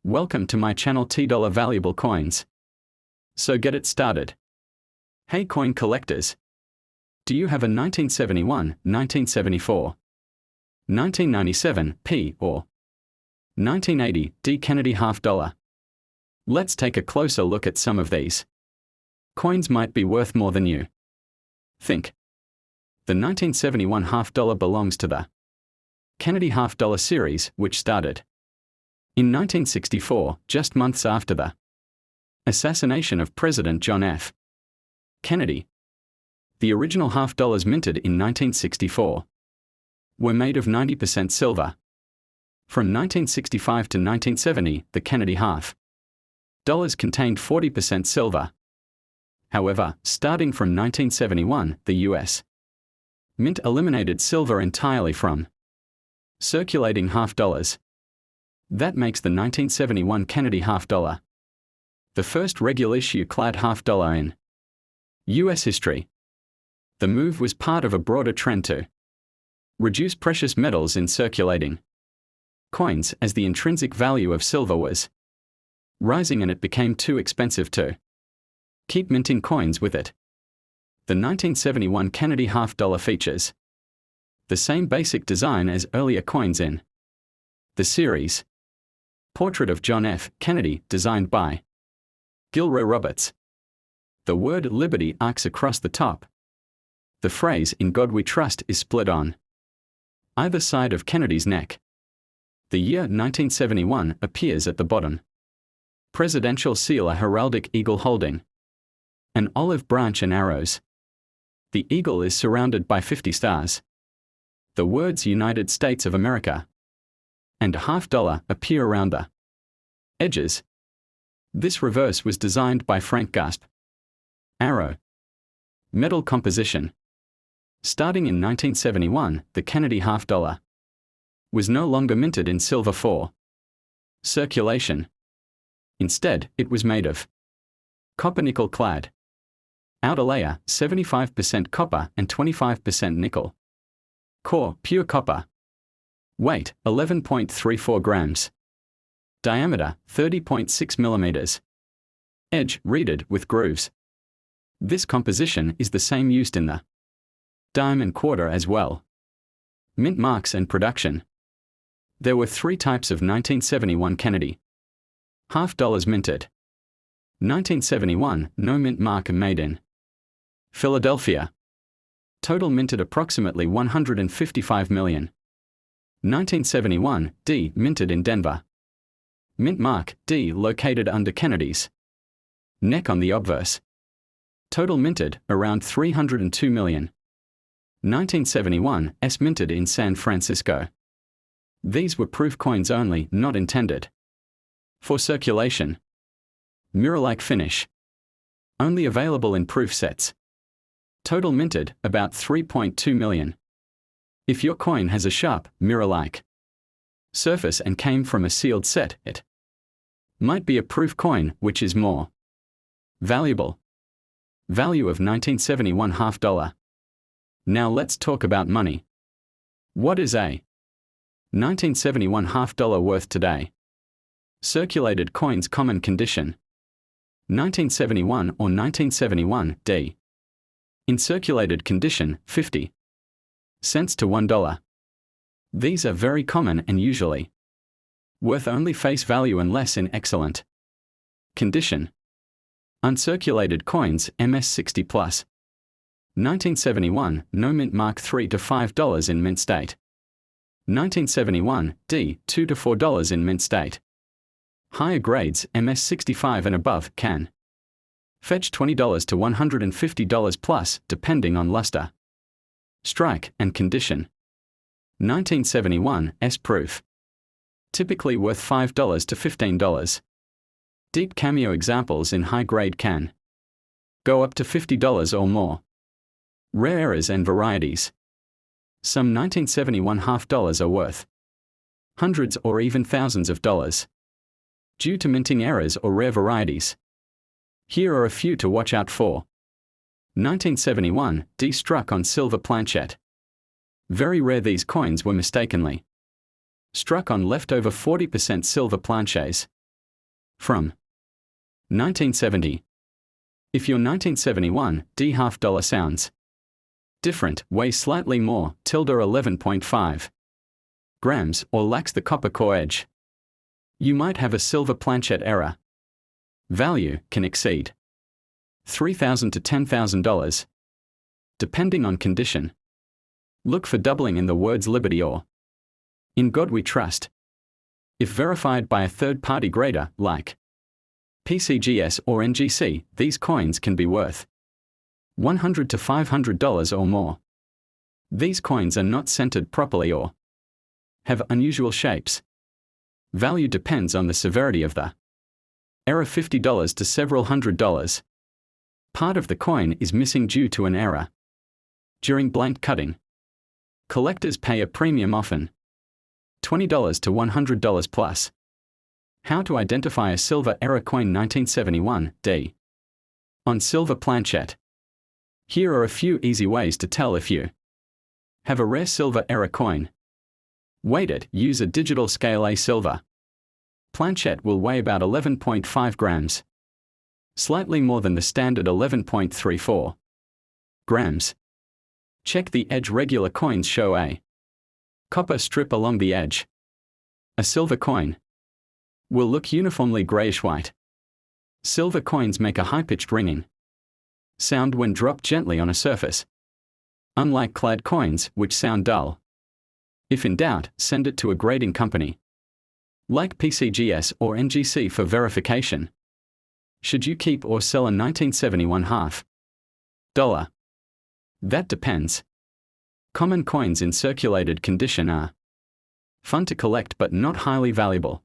Welcome to my channel $T Valuable Coins. So get it started. Hey coin collectors! Do you have a 1971, 1974, 1997 P or 1980 D Kennedy half dollar? Let's take a closer look at some of these. Coins might be worth more than you think. The 1971 half dollar belongs to the Kennedy half dollar series, which started in 1964, just months after the assassination of President John F. Kennedy. The original half dollars minted in 1964 were made of 90% silver. From 1965 to 1970, the Kennedy half dollars contained 40% silver. However, starting from 1971, the U.S. Mint eliminated silver entirely from circulating half dollars. That makes the 1971 Kennedy half dollar the first regular issue clad half dollar in U.S. history. The move was part of a broader trend to reduce precious metals in circulating coins, as the intrinsic value of silver was rising and it became too expensive to keep minting coins with it. The 1971 Kennedy half dollar features the same basic design as earlier coins in the series. Portrait of John F. Kennedy, designed by Gilroy Roberts. The word Liberty arcs across the top. The phrase "In God We Trust" is split on either side of Kennedy's neck. The year 1971 appears at the bottom. Presidential seal, a heraldic eagle holding an olive branch and arrows. The eagle is surrounded by 50 stars. The words United States of America and half dollar appear around the edges. This reverse was designed by Frank Gasp. Arrow. Metal composition. Starting in 1971, the Kennedy half dollar was no longer minted in silver for circulation. Instead, it was made of copper nickel clad. Outer layer, 75% copper and 25% nickel. Core, pure copper. Weight, 11.34 grams. Diameter, 30.6 millimeters. Edge, reeded with grooves. This composition is the same used in the dime and quarter as well. Mint marks and production. There were three types of 1971 Kennedy half dollars minted. 1971, no mint mark made in Philadelphia. Total minted approximately 155 million. 1971, D, minted in Denver. Mint mark, D, located under Kennedy's neck on the obverse. Total minted, around 302 million. 1971, S, minted in San Francisco. These were proof coins only, not intended for circulation. Mirror-like finish. Only available in proof sets. Total minted, about 3.2 million. If your coin has a sharp, mirror-like surface and came from a sealed set, it might be a proof coin, which is more valuable. Value of 1971 half dollar. Now let's talk about money. What is a 1971 half dollar worth today? Circulated coins common condition. 1971 or 1971 D. In circulated condition, 50 cents to $1. These are very common and usually worth only face value unless in excellent condition. Uncirculated coins, MS 60 plus. 1971, no mint mark $3 to $5 in mint state. 1971, D, $2 to $4 in mint state. Higher grades, MS 65 and above, can fetch $20 to $150 plus, depending on luster, strike, and condition. 1971, S proof. Typically worth $5 to $15. Deep cameo examples in high grade can go up to $50 or more. Rare errors and varieties. Some 1971 half dollars are worth hundreds or even thousands of dollars due to minting errors or rare varieties. Here are a few to watch out for. 1971, D struck on silver planchette. Very rare these coins were mistakenly struck on leftover 40% silver planches. From 1970. If your 1971 D half-dollar sounds different, weighs slightly more, tilde 11.5 grams, or lacks the copper core edge, you might have a silver planchette error. Value can exceed $3,000 to $10,000, depending on condition. Look for doubling in the words Liberty or In God We Trust. If verified by a third-party grader, like PCGS or NGC, these coins can be worth $100 to $500 or more. These coins are not centered properly or have unusual shapes. Value depends on the severity of the error, $50 to several $100s. Part of the coin is missing due to an error during blank cutting. Collectors pay a premium, often $20 to $100 plus. How to identify a silver error coin 1971 D on silver planchette. Here are a few easy ways to tell if you have a rare silver error coin. Weight it. Use a digital scale. A silver planchette will weigh about 11.5 grams, slightly more than the standard 11.34 grams. Check the edge. Regular coins show a copper strip along the edge. A silver coin will look uniformly grayish-white. Silver coins make a high-pitched ringing sound when dropped gently on a surface, unlike clad coins, which sound dull. If in doubt, send it to a grading company like PCGS or NGC for verification. Should you keep or sell a 1971 half-dollar? That depends. Common coins in circulated condition are fun to collect but not highly valuable.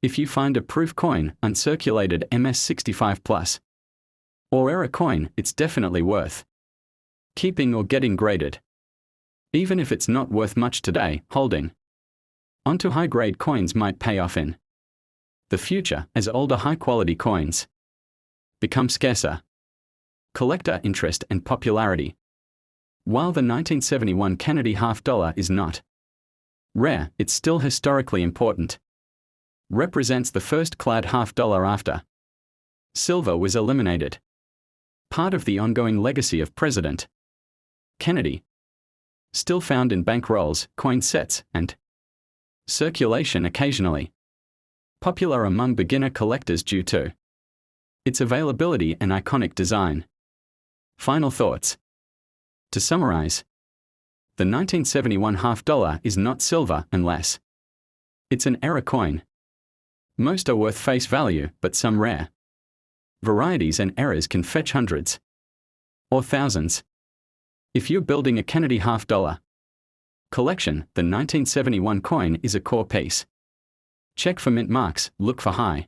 If you find a proof coin, uncirculated MS65 plus, or error coin, it's definitely worth keeping or getting graded. Even if it's not worth much today, holding onto high-grade coins might pay off in the future as older high-quality coins become scarcer. Collector interest and popularity. While the 1971 Kennedy half-dollar is not rare, it's still historically important. Represents the first clad half-dollar after silver was eliminated. Part of the ongoing legacy of President Kennedy. Still found in bank rolls, coin sets, and circulation occasionally. Popular among beginner collectors due to its availability and iconic design. Final thoughts. To summarize, the 1971 half-dollar is not silver unless it's an error coin. Most are worth face value, but some rare varieties and errors can fetch hundreds or thousands. If you're building a Kennedy half-dollar collection, the 1971 coin is a core piece. Check for mint marks, look for high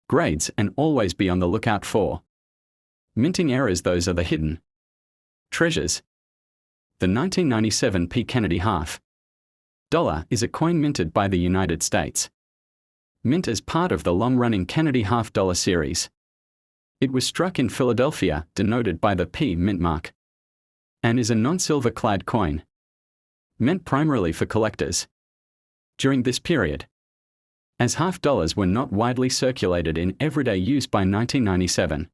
grades, and always be on the lookout for minting errors. Those are the hidden treasures. The 1997 P. Kennedy half-dollar is a coin minted by the United States Mint as part of the long-running Kennedy half-dollar series. It was struck in Philadelphia, denoted by the P mint mark, and is a non-silver clad coin, meant primarily for collectors. During this period, as half-dollars were not widely circulated in everyday use by 1997.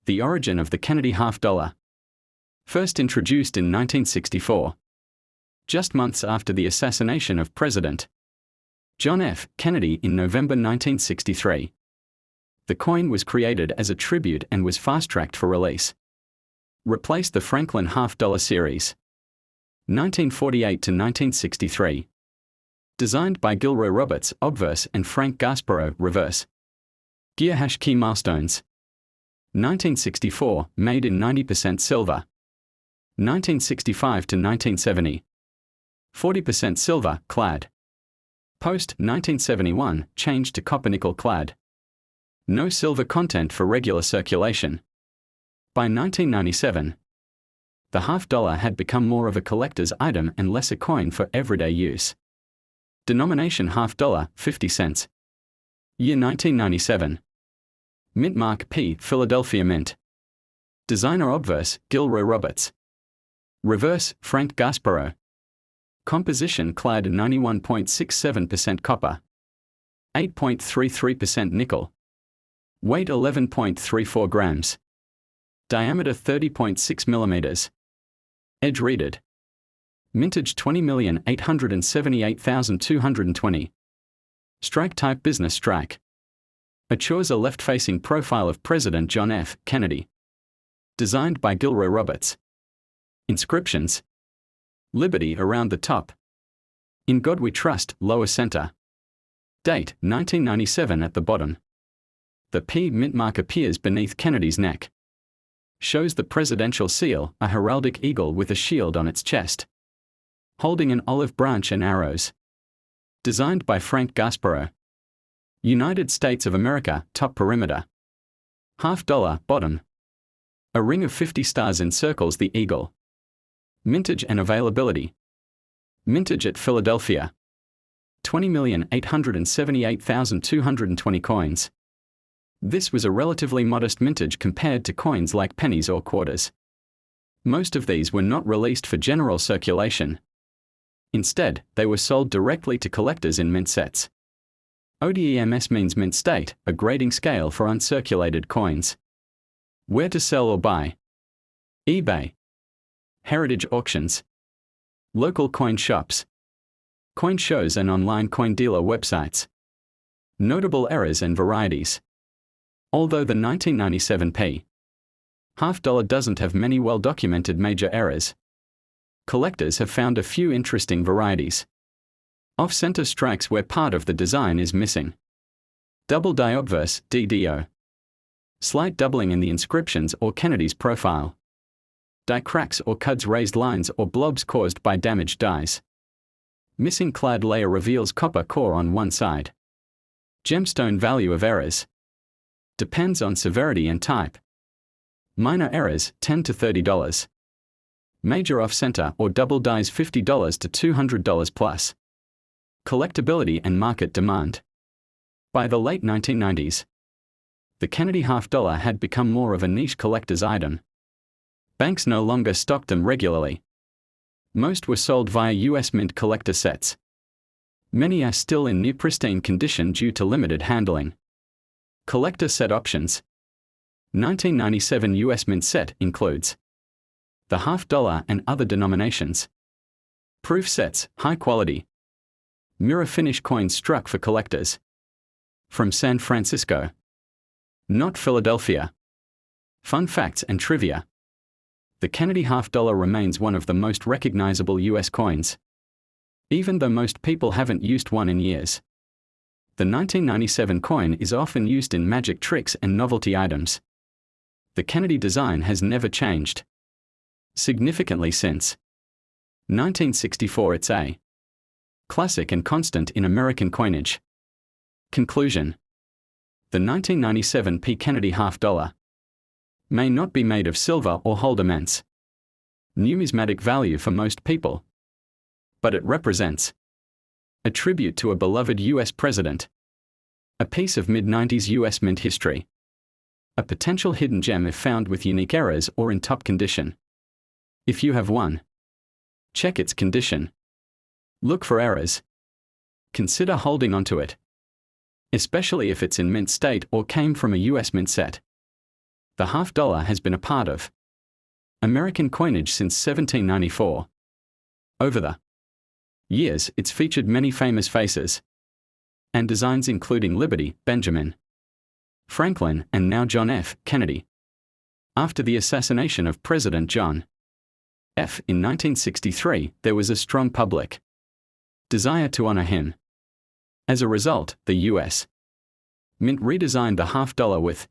The origin of the Kennedy half-dollar. First introduced in 1964, just months after the assassination of President John F. Kennedy in November 1963. The coin was created as a tribute and was fast-tracked for release. Replaced the Franklin half-dollar series. 1948 to 1963. Designed by Gilroy Roberts, obverse, and Frank Gasparro, reverse. Gear #key milestones. 1964, made in 90% silver. 1965 to 1970. 40% silver, clad. Post 1971, changed to copper nickel clad. No silver content for regular circulation. By 1997, the half-dollar had become more of a collector's item and less a coin for everyday use. Denomination half-dollar, 50 cents. Year 1997. Mint mark P, Philadelphia Mint. Designer obverse, Gilroy Roberts. Reverse, Frank Gasparro. Composition clad 91.67% copper. 8.33% nickel. Weight 11.34 grams. Diameter 30.6 millimeters. Edge reeded. Mintage 20,878,220. Strike type business strike. Assures a left-facing profile of President John F. Kennedy. Designed by Gilroy Roberts. Inscriptions. Liberty around the top. In God We Trust, lower center. Date, 1997 at the bottom. The P mint mark appears beneath Kennedy's neck. Shows the presidential seal, a heraldic eagle with a shield on its chest. Holding an olive branch and arrows. Designed by Frank Gasparo. United States of America, top perimeter. $50, bottom. A ring of 50 stars encircles the eagle. Mintage and availability. Mintage at Philadelphia. 20,878,220 coins. This was a relatively modest mintage compared to coins like pennies or quarters. Most of these were not released for general circulation. Instead, they were sold directly to collectors in mint sets. ODEMS means mint state, a grading scale for uncirculated coins. Where to sell or buy? eBay. Heritage auctions. Local coin shops. Coin shows and online coin dealer websites. Notable errors and varieties. Although the 1997 p. $50 doesn't have many well-documented major errors, collectors have found a few interesting varieties. Off-center strikes where part of the design is missing. Double die obverse, DDO. Slight doubling in the inscriptions or Kennedy's profile. Die cracks or cuds, raised lines or blobs caused by damaged dies. Missing clad layer reveals copper core on one side. Gemstone value of errors. Depends on severity and type. Minor errors, $10 to $30. Major off-center or double dies, $50 to $200 plus. Collectability and market demand. By the late 1990s, the Kennedy $50 had become more of a niche collector's item. Banks no longer stocked them regularly. Most were sold via U.S. Mint collector sets. Many are still in near pristine condition due to limited handling. Collector set options. 1997 U.S. Mint set includes the $50 and other denominations. Proof sets, high quality. Mirror finish coins struck for collectors. From San Francisco. Not Philadelphia. Fun facts and trivia. The Kennedy $50 remains one of the most recognizable U.S. coins. Even though most people haven't used one in years. The 1997 coin is often used in magic tricks and novelty items. The Kennedy design has never changed significantly since 1964. It's a classic and constant in American coinage. Conclusion. The 1997 P. Kennedy $50 may not be made of silver or hold immense numismatic value for most people, but it represents a tribute to a beloved U.S. president, a piece of mid-90s U.S. Mint history, a potential hidden gem if found with unique errors or in top condition. If you have one, check its condition. Look for errors. Consider holding onto it, especially if it's in mint state or came from a U.S. Mint set. The $50 has been a part of American coinage since 1794. Over the years, it's featured many famous faces and designs including Liberty, Benjamin Franklin, and now John F. Kennedy. After the assassination of President John F. in 1963, there was a strong public desire to honor him. As a result, the U.S. Mint redesigned the $50 with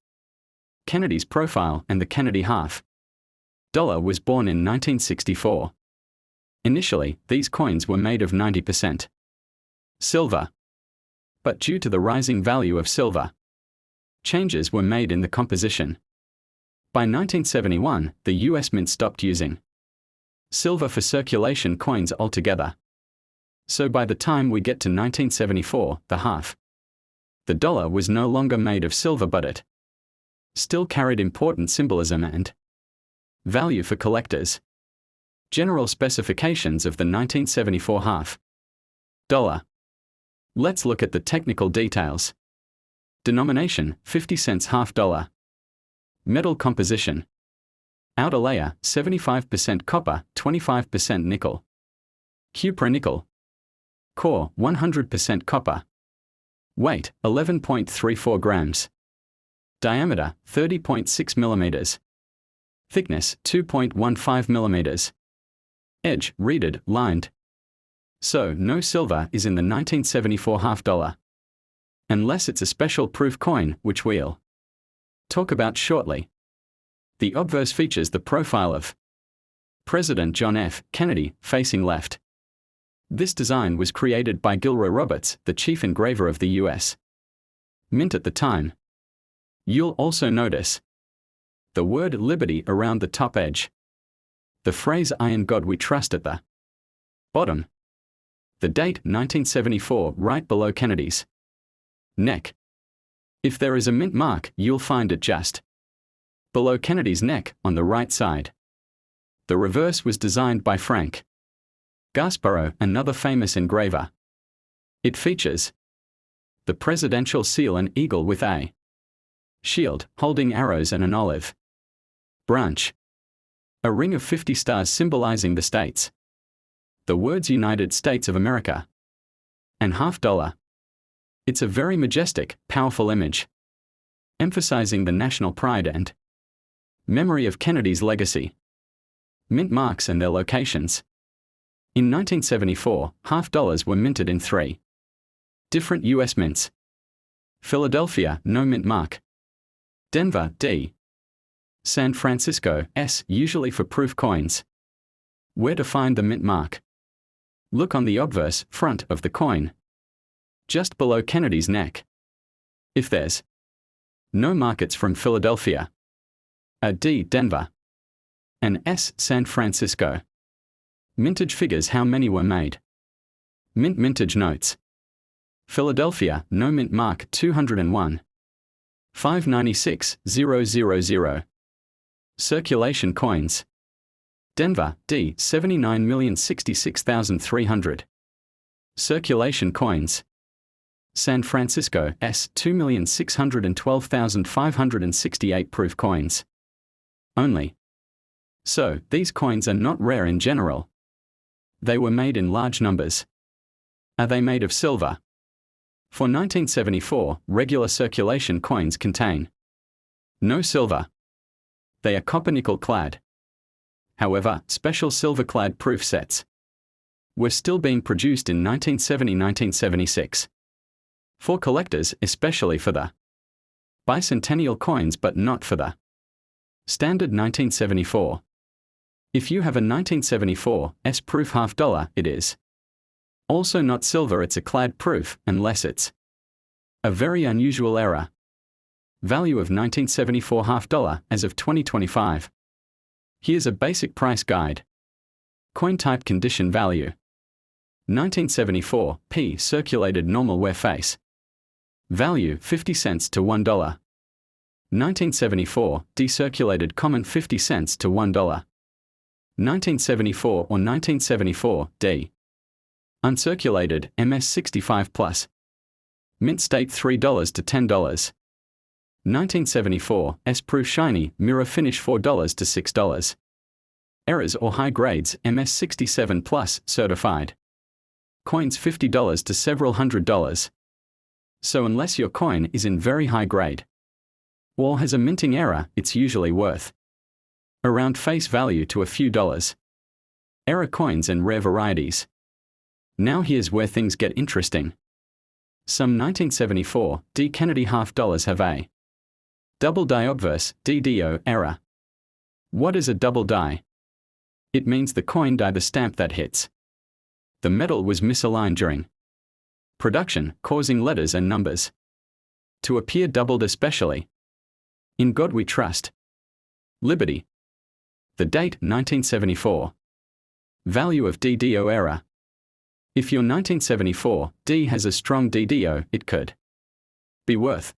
Kennedy's profile, and the Kennedy $50 was born in 1964. Initially, these coins were made of 90% silver. But due to the rising value of silver, changes were made in the composition. By 1971, the U.S. Mint stopped using silver for circulation coins altogether. So by the time we get to 1974, the dollar was no longer made of silver, but it still carried important symbolism and value for collectors. General specifications of the 1974 $50. Let's look at the technical details. Denomination, 50 cents half dollar. Metal composition. Outer layer, 75% copper, 25% nickel. Cupronickel. Core, 100% copper. Weight, 11.34 grams. Diameter, 30.6 millimeters. Thickness, 2.15 millimeters. Edge, reeded, lined. So, no silver is in the 1974 half dollar. Unless it's a special proof coin, which we'll talk about shortly. The obverse features the profile of President John F. Kennedy, facing left. This design was created by Gilroy Roberts, the chief engraver of the U.S. Mint at the time. You'll also notice the word Liberty around the top edge. The phrase "I in God we trust" at the bottom. The date 1974 right below Kennedy's neck. If there is a mint mark, you'll find it just below Kennedy's neck on the right side. The reverse was designed by Frank Gasparro, another famous engraver. It features the presidential seal, an eagle with a shield holding arrows and an olive branch. A ring of 50 stars symbolizing the states. The words United States of America and half dollar. It's a very majestic, powerful image, emphasizing the national pride and memory of Kennedy's legacy. Mint marks and their locations. In 1974, half dollars were minted in 3 different U.S. mints. Philadelphia, no mint mark. Denver, D. San Francisco, S, usually for proof coins. Where to find the mint mark? Look on the obverse front of the coin, just below Kennedy's neck. If there's no mark, it's from Philadelphia. A D, Denver. An S, San Francisco. Mintage figures how many were made. Mint mintage notes. Philadelphia, no mint mark, 201. 596,000. Circulation coins. Denver, D, 79,066,300. Circulation coins. San Francisco, S, 2,612,568 proof coins. Only. So, these coins are not rare in general. They were made in large numbers. Are they made of silver? For 1974, regular circulation coins contain no silver. They are copper-nickel clad. However, special silver-clad proof sets were still being produced in 1970-1976. For collectors, especially for the bicentennial coins but not for the standard 1974. If you have a 1974 S proof half dollar, it is also not silver, it's a clad proof, unless it's a very unusual error. Value of 1974 half dollar as of 2025. Here's a basic price guide. Coin type, condition, value. 1974 P circulated normal wear face. Value 50 cents to $1. 1974 D circulated common, 50 cents to $1. 1974 or 1974 D. Uncirculated MS 65 plus. Mint state $3 to $10. 1974 S proof shiny mirror finish $4 to $6. Errors or high grades MS 67 plus certified. Coins $50 to several $100. So unless your coin is in very high grade or has a minting error, it's usually worth around face value to a few dollars. Error coins and rare varieties. Now here's where things get interesting. Some 1974 D Kennedy half dollars have a double die obverse DDO error. What is a double die? It means the coin die, the stamp that hits the metal, was misaligned during production, causing letters and numbers to appear doubled, especially in God We Trust. Liberty. The date 1974. Value of DDO error. If your 1974 D has a strong DDO, it could be worth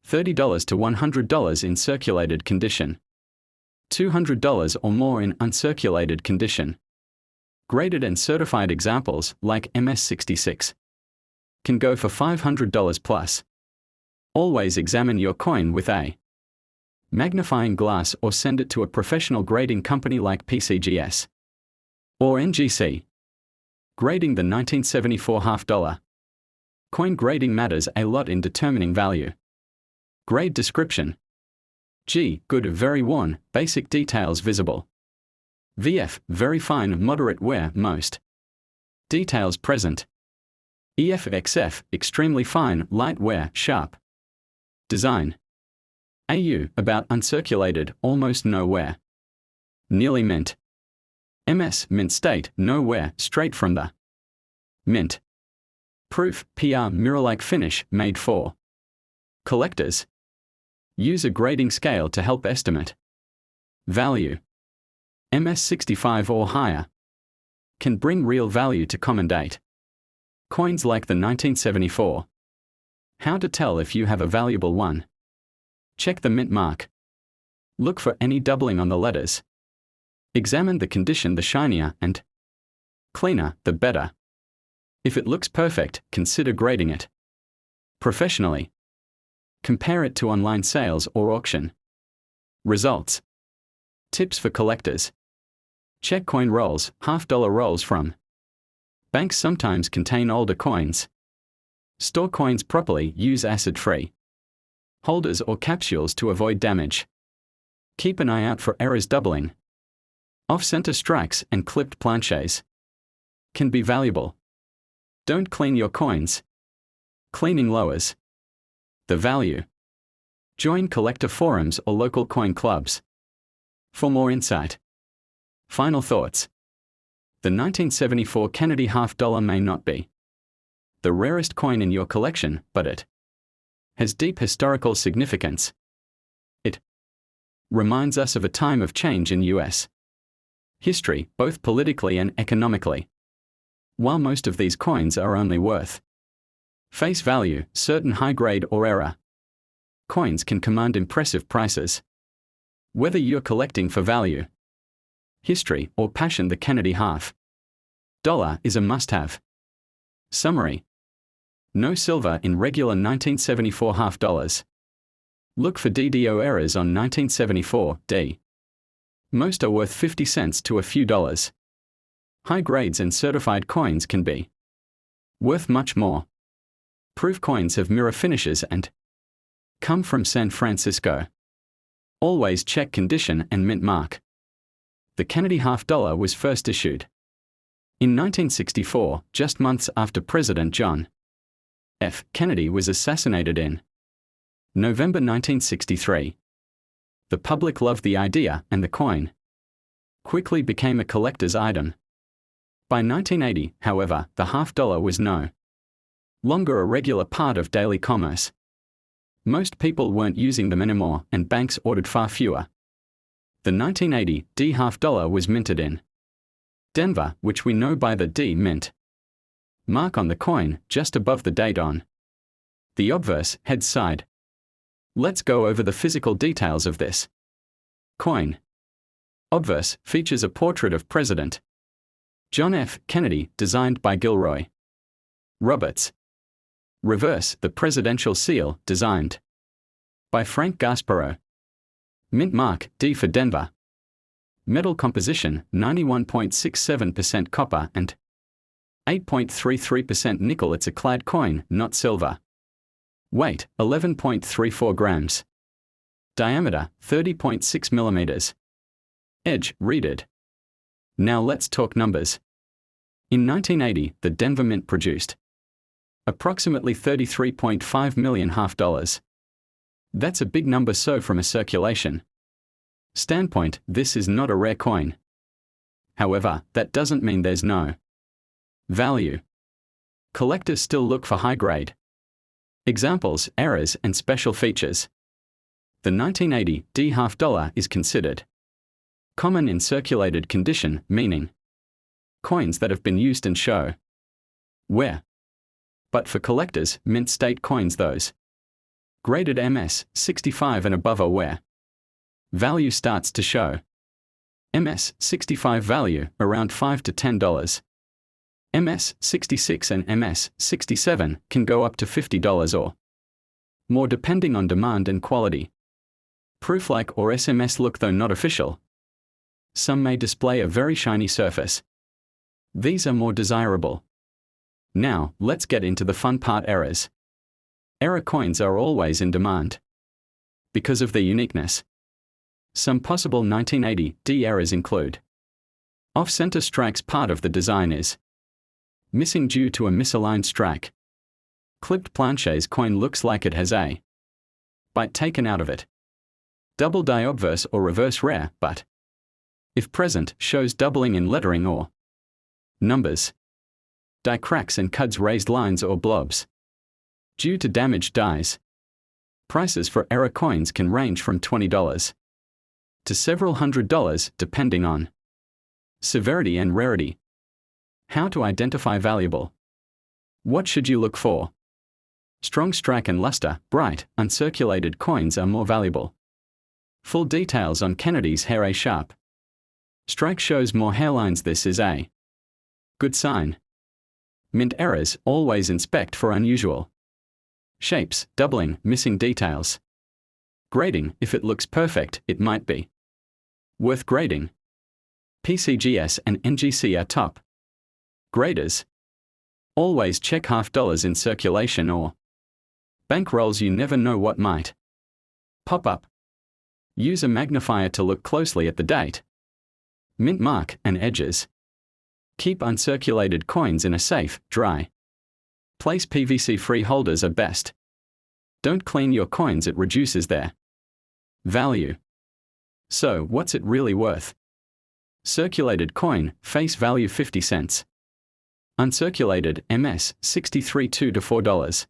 $30 to $100 in circulated condition, $200 or more in uncirculated condition. Graded and certified examples like MS 66 can go for $500 plus. Always examine your coin with a magnifying glass or send it to a professional grading company like PCGS or NGC. Grading the 1974 half dollar. Coin grading matters a lot in determining value. Grade description. G. Good, very worn, basic details visible. VF. Very fine, moderate wear, most details present. EF/XF. Extremely fine, light wear, sharp design. AU. About uncirculated, almost no wear. Nearly mint. MS. Mint state, no wear, straight from the mint. Proof. PR. Mirror-like finish, made for collectors. Use a grading scale to help estimate value. MS 65 or higher can bring real value to common date coins like the 1974. How to tell if you have a valuable one? Check the mint mark. Look for any doubling on the letters. Examine the condition. The shinier and cleaner, the better. If it looks perfect, consider grading it professionally. Compare it to online sales or auction results. Tips for collectors. Check coin rolls. Half-dollar rolls from banks sometimes contain older coins. Store coins properly. Use acid-free holders or capsules to avoid damage. Keep an eye out for errors. Doubling, off-center strikes, and clipped planches can be valuable. Don't clean your coins. Cleaning lowers the value. Join collector forums or local coin clubs for more insight. Final thoughts. The 1974 Kennedy half dollar may not be the rarest coin in your collection, but it has deep historical significance. It reminds us of a time of change in U.S. history, both politically and economically. While most of these coins are only worth face value, certain high-grade or error coins can command impressive prices. Whether you're collecting for value, history, or passion, the Kennedy half dollar is a must-have. Summary. No silver in regular 1974 half dollars. Look for DDO errors on 1974 D. Most are worth 50 cents to a few dollars. High grades and certified coins can be worth much more. Proof coins have mirror finishes and come from San Francisco. Always check condition and mint mark. The Kennedy half dollar was first issued in 1964, just months after President John F. Kennedy was assassinated in November 1963. The public loved the idea, and the coin quickly became a collector's item. By 1980, however, the half dollar was no longer a regular part of daily commerce. Most people weren't using them anymore, and banks ordered far fewer. The 1980 D half dollar was minted in Denver, which we know by the D mint mark on the coin, just above the date on the obverse head side. Let's go over the physical details of this coin. Obverse features a portrait of President John F. Kennedy, designed by Gilroy Roberts. Reverse, the presidential seal, designed by Frank Gasparro. Mint mark, D for Denver. Metal composition, 91.67% copper and 8.33% nickel. It's a clad coin, not silver. Weight, 11.34 grams. Diameter, 30.6 millimeters. Edge, reeded. Now let's talk numbers. In 1980, the Denver Mint produced approximately 33.5 million half dollars. That's a big number. So from a circulation standpoint, this is not a rare coin. However, that doesn't mean there's no value. Collectors still look for high-grade examples, errors, and special features. The 1980 D half dollar is considered common in circulated condition, meaning coins that have been used and show wear. But for collectors, mint state coins, those graded MS 65 and above, are where value starts to show. MS 65 value around $5 to $10. MS-66 and MS-67 can go up to $50 or more depending on demand and quality. Proof-like or SMS look though not official. Some may display a very shiny surface. These are more desirable. Now, let's get into the fun part: errors. Error coins are always in demand because of their uniqueness. Some possible 1980D errors include: off-center strikes. Part of the design is missing due to a misaligned strike. Clipped planches. Coin looks like it has a byte taken out of it. Double die obverse or reverse rare, but if present, shows doubling in lettering or numbers. Die cracks and cuds, raised lines or blobs due to damaged dies. Prices for error coins can range from $20 to several $100s depending on severity and rarity. How to identify valuable. What should you look for? Strong strike and luster. Bright, uncirculated coins are more valuable. Full details on Kennedy's hair. A sharp strike shows more hairlines. This is a good sign. Mint errors. Always inspect for unusual shapes, doubling, missing details. Grading. If it looks perfect, it might be worth grading. PCGS and NGC are top graders. Always check $50 in circulation or bank rolls. You never know what might pop up. Use a magnifier to look closely at the date, mint mark, and edges. Keep uncirculated coins in a safe, dry place. PVC-free holders are best. Don't clean your coins, it reduces their value. So, what's it really worth? Circulated coin, face value 50 cents. Uncirculated, MS-63 $2 to $4.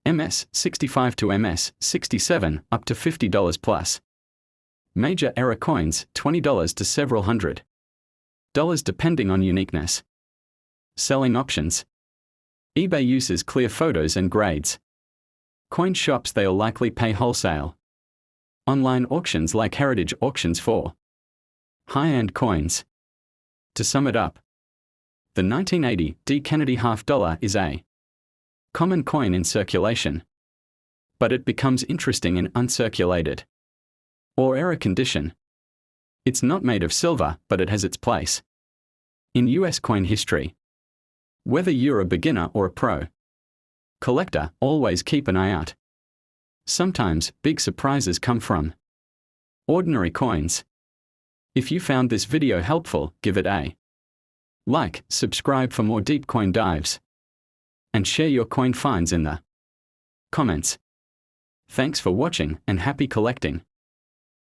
MS-65 to MS-67, up to $50 plus. Major error coins, $20 to several $100 depending on uniqueness. Selling options. eBay uses clear photos and grades. Coin shops, they'll likely pay wholesale. Online auctions like heritage auctions for high-end coins. To sum it up, the 1980D Kennedy $50 is a common coin in circulation, but it becomes interesting in uncirculated or error condition. It's not made of silver, but it has its place in US coin history. Whether you're a beginner or a pro collector, always keep an eye out. Sometimes, big surprises come from ordinary coins. If you found this video helpful, give it a like, subscribe for more deep coin dives, and share your coin finds in the comments. Thanks for watching and happy collecting.